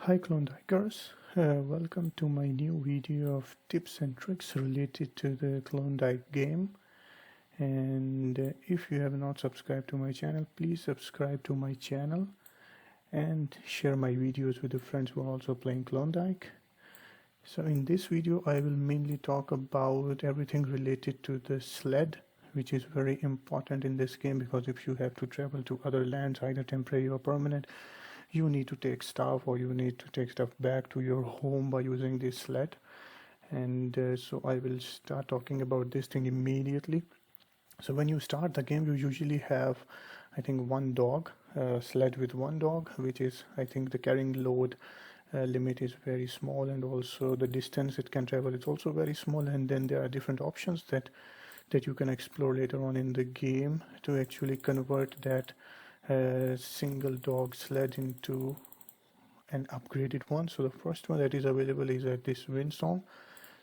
Hi Klondikers, welcome to my new video of tips and tricks related to the Klondike game. And if you have not subscribed to my channel, please subscribe to my channel and share my videos with the friends who are also playing Klondike. So in this video I will mainly talk about everything related to the sled, which is very important in this game because if you have to travel to other lands, either temporary or permanent, you need to take stuff or you need to take stuff back to your home by using this sled. And so I will start talking about this thing immediately. So when you start the game, you usually have, I think, one dog, sled with one dog, which is, I think, the carrying load limit is very small, and also the distance it can travel is also very small. And then there are different options that you can explore later on in the game to actually convert that single dog sled into an upgraded one. So the first one that is available is at this windstorm.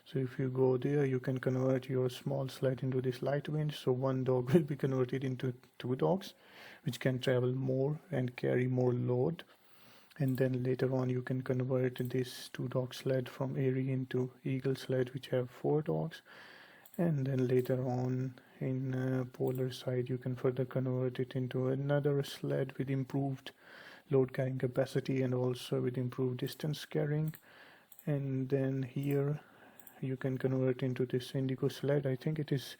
So if you go there, you can convert your small sled into this light wind. So one dog will be converted into two dogs, which can travel more and carry more load. And then later on you can convert this two dog sled from Airy into Eagle sled, which have four dogs. And then later on in polar side you can further convert it into another sled with improved load carrying capacity and also with improved distance carrying. And then here you can convert into this indigo sled. I think it is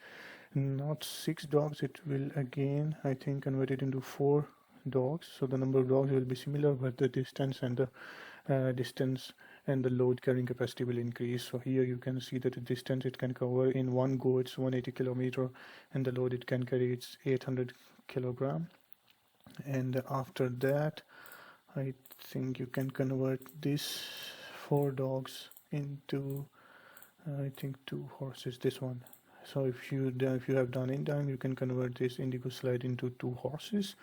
not 6 dogs, it will again, I think, convert it into 4 dogs. So the number of dogs will be similar, but the distance and the load carrying capacity will increase. So here you can see that the distance it can cover in one go, it's 180 kilometer, and the load it can carry, it's 800 kilogram. And after that, I think you can convert these 4 dogs into, I think, 2 horses, this one. So if you have done in time, you can convert this indigo sled into 2 horses.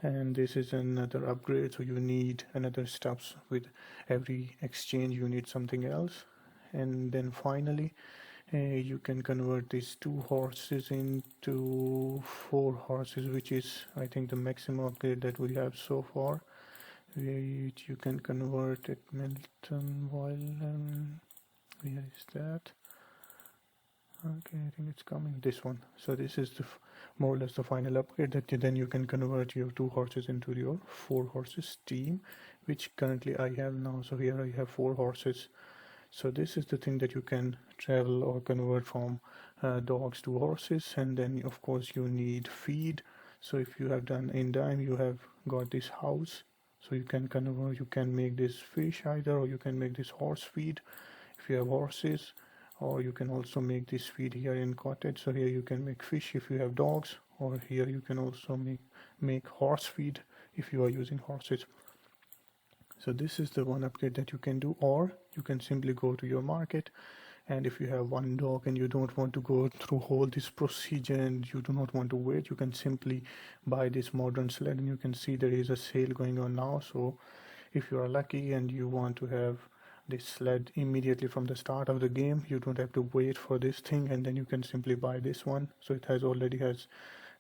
And this is another upgrade, so you need another steps. With every exchange you need something else. And then finally you can convert these 2 horses into 4 horses, which is, I think, the maximum upgrade that we have so far, which you can convert at Milton while where is that? Okay, I think it's coming, this one. So this is the more or less the final upgrade, that then you can convert your 2 horses into your 4 horses team, which currently I have now. So here I have 4 horses. So this is the thing that you can travel or convert from dogs to horses. And then of course you need feed. So if you have done in time, you have got this house, so you can convert, you can make this fish either, or you can make this horse feed if you have horses, or you can also make this feed here in cottage. So here you can make fish if you have dogs, or here you can also make horse feed if you are using horses. So this is the one upgrade that you can do, or you can simply go to your market, and if you have one dog and you don't want to go through all this procedure and you do not want to wait, you can simply buy this modern sled. And you can see there is a sale going on now. So if you are lucky and you want to have this sled immediately from the start of the game, you don't have to wait for this thing, and then you can simply buy this one. So it already has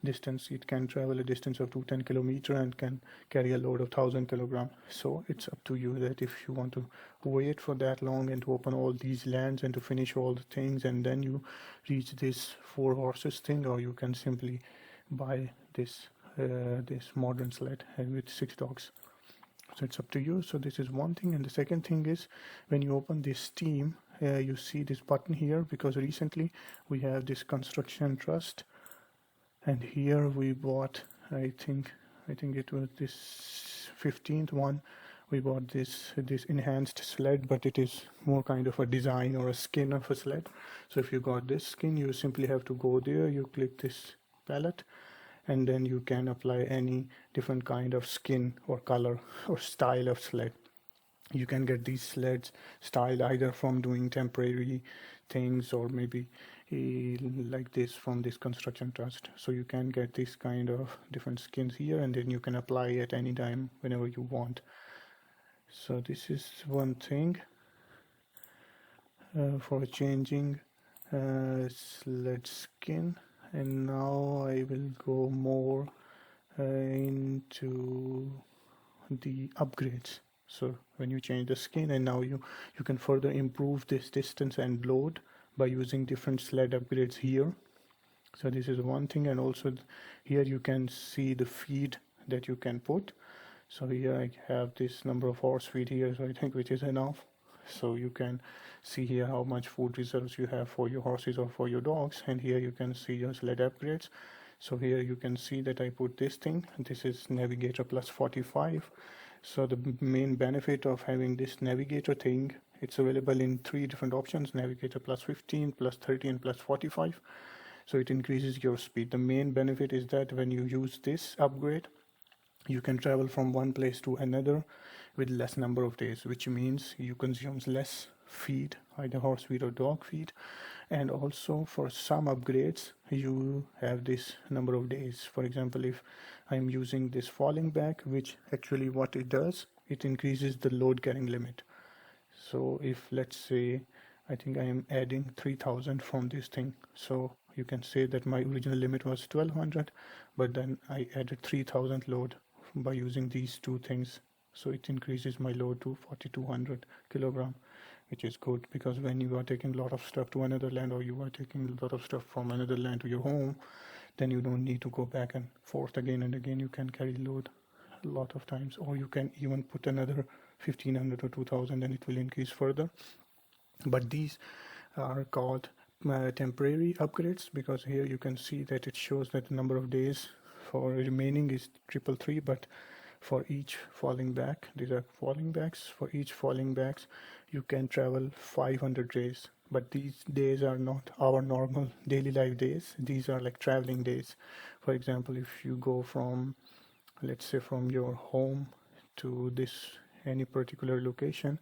distance, it can travel a distance of 210 kilometer and can carry a load of 1000 kilogram. So it's up to you that if you want to wait for that long and to open all these lands and to finish all the things and then you reach this 4 horses thing, or you can simply buy this modern sled with 6 dogs. So it's up to you. So this is one thing. And the second thing is, when you open this Steam, you see this button here, because recently we have this construction trust, and here we bought, I think it was this 15th one, we bought this enhanced sled, but it is more kind of a design or a skin of a sled. So if you got this skin, you simply have to go there, you click this palette, and then you can apply any different kind of skin or color or style of sled. You can get these sleds styled either from doing temporary things, or maybe like this from this construction trust. So you can get this kind of different skins here, and then you can apply at any time whenever you want. So this is one thing for changing sled skin. And now I will go more into the upgrades. So when you change the skin, and now you can further improve this distance and load by using different sled upgrades here. So this is one thing, and also here you can see the feed that you can put. So here I have this number of horse feed here, so I think which is enough. So you can see here how much food reserves you have for your horses or for your dogs, and here you can see your sled upgrades. So here you can see that I put this thing. This is Navigator plus 45. So the main benefit of having this Navigator thing, it's available in 3 different options: Navigator plus 15, plus 30, and plus 45. So it increases your speed. The main benefit is that when you use this upgrade, you can travel from one place to another with less number of days, which means you consume less feed, either horse feed or dog feed. And also for some upgrades, you have this number of days. For example, if I'm using this falling back, which actually what it does, it increases the load carrying limit. So if, let's say, I think I am adding 3000 from this thing, so you can say that my original limit was 1200, but then I added 3000 load by using these two things, so it increases my load to 4200 kilogram, which is good, because when you are taking a lot of stuff to another land, or you are taking a lot of stuff from another land to your home, then you don't need to go back and forth again and again. You can carry load a lot of times, or you can even put another 1500 or 2000, and it will increase further. But these are called temporary upgrades, because here you can see that it shows that the number of days for remaining is 333, but for each falling back, these are falling backs, for each falling backs you can travel 500 days. But these days are not our normal daily life days. These are like traveling days. For example, if you go from, let's say, from your home to this any particular location,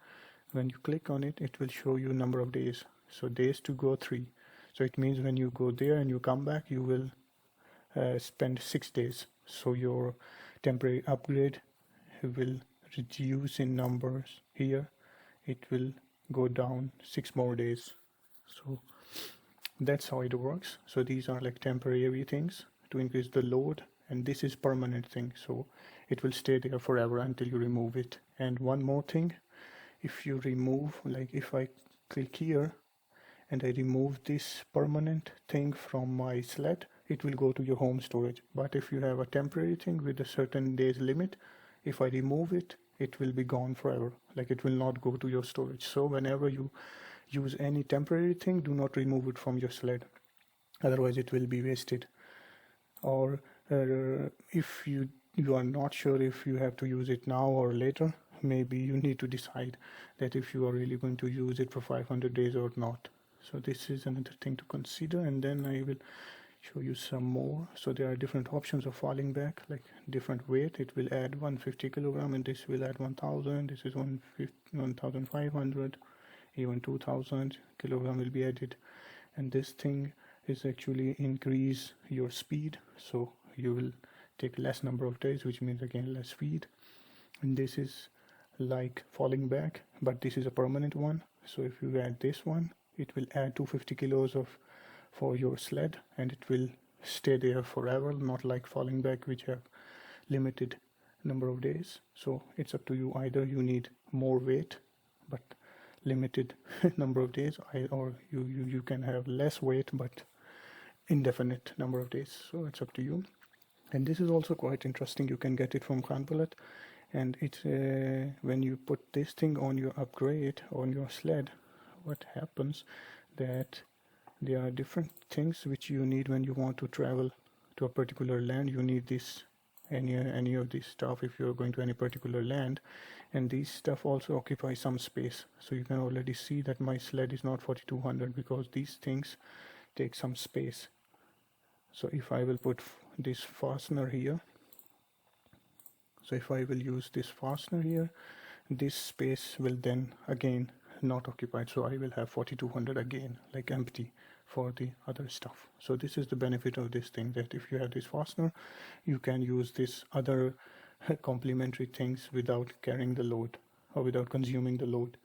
when you click on it, it will show you number of days. So days to go 3. So it means when you go there and you come back, you will spend 6 days. So your temporary upgrade will reduce in numbers here. It will go down 6 more days. So that's how it works. So these are like temporary things to increase the load, and this is permanent thing. So it will stay there forever until you remove it. And one more thing, if you remove, like if I click here and I remove this permanent thing from my sled, it will go to your home storage. But if you have a temporary thing with a certain days limit, if I remove it, it will be gone forever. Like it will not go to your storage. So whenever you use any temporary thing, do not remove it from your sled. Otherwise it will be wasted. Or if you are not sure if you have to use it now or later, maybe you need to decide that if you are really going to use it for 500 days or not. So this is another thing to consider, and then I will show you some more. So there are different options of falling back, like different weight. It will add 150 kilogram, and this will add 1000. This is 1500, even 2000 kilogram will be added. And this thing is actually increase your speed, so you will take less number of days, which means again less speed. And this is like falling back, but this is a permanent one. So if you add this one, it will add 250 kilos of for your sled, and it will stay there forever, not like falling back, which have limited number of days. So it's up to you. Either you need more weight but limited number of days, or you can have less weight but indefinite number of days. So it's up to you. And this is also quite interesting. You can get it from Khanpalat, and it's when you put this thing on your upgrade on your sled, what happens that there are different things which you need when you want to travel to a particular land. You need this, any of this stuff if you're going to any particular land, and these stuff also occupy some space. So you can already see that my sled is not 4200 because these things take some space. So if I will put this fastener here, so if I will use this fastener here, this space will then again not occupied, so I will have 4200 again, like empty for the other stuff. So this is the benefit of this thing, that if you have this fastener, you can use this other complementary things without carrying the load or without consuming the load.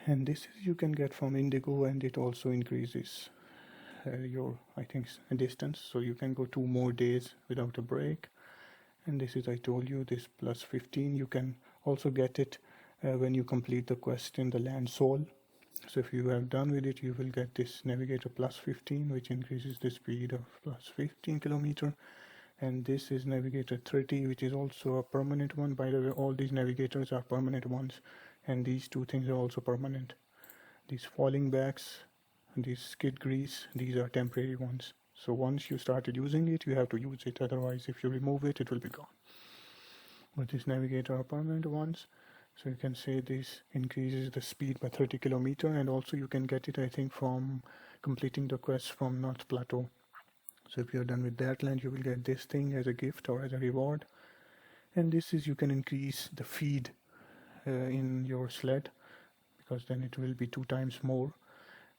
And this is you can get from Indigo, and it also increases your, I think, distance, so you can go 2 more days without a break. And this is, I told you, this plus 15. You can also get it when you complete the quest in the land soul. So if you have done with it, you will get this navigator plus 15, which increases the speed of plus 15 kilometer. And this is navigator 30, which is also a permanent one. By the way, all these navigators are permanent ones, and these two things are also permanent. These falling backs, these skid grease, these are temporary ones. So once you started using it, you have to use it. Otherwise, if you remove it, it will be gone. But these navigator are permanent ones. So you can say this increases the speed by 30 kilometer, and also you can get it, I think, from completing the quest from North Plateau. So if you're done with that land, you will get this thing as a gift or as a reward. And this is, you can increase the feed in your sled, because then it will be 2 times more.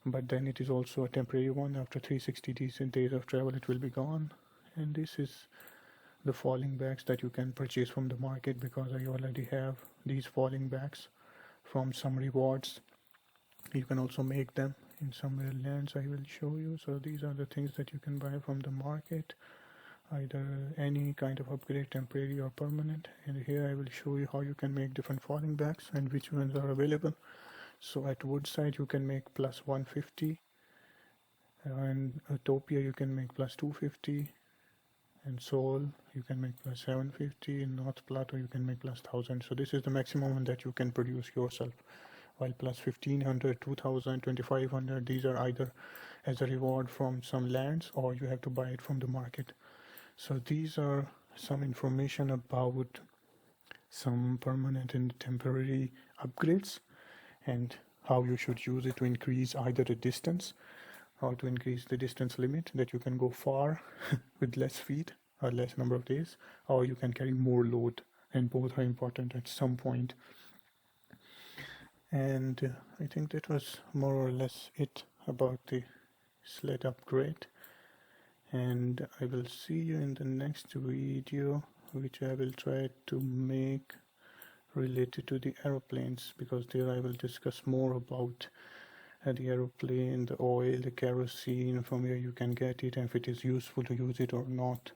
But then it is also a temporary one. After 360 days of travel, it will be gone. And this is the falling backs that you can purchase from the market, because I already have these falling backs from some rewards. You can also make them in some lands I will show you. So these are the things that you can buy from the market, either any kind of upgrade, temporary or permanent. And here I will show you how you can make different falling backs and which ones are available. So at Woodside you can make plus 150, and Utopia you can make plus 250, and Seoul you can make plus 750, in North Plateau you can make plus 1000. So this is the maximum that you can produce yourself, while plus 1500, 2000, 2500, these are either as a reward from some lands or you have to buy it from the market. So these are some information about some permanent and temporary upgrades, and how you should use it to increase either the distance or to increase the distance limit, that you can go far with less feet or less number of days, or you can carry more load, and both are important at some point. And I think that was more or less it about the sled upgrade, and I will see you in the next video, which I will try to make related to the aeroplanes, because there I will discuss more about the aeroplane, the oil, the kerosene, from where you can get it, and if it is useful to use it or not.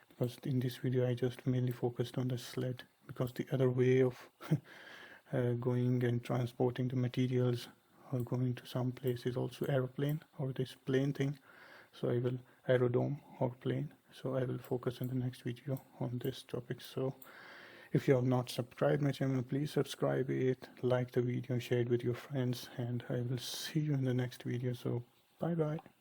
Because in this video I just mainly focused on the sled, because the other way of going and transporting the materials or going to some place is also aeroplane, or this plane thing. So I will aerodome or plane. So I will focus in the next video on this topic. So if you have not subscribed my channel, please subscribe it, like the video, share it with your friends, and I will see you in the next video. So bye bye.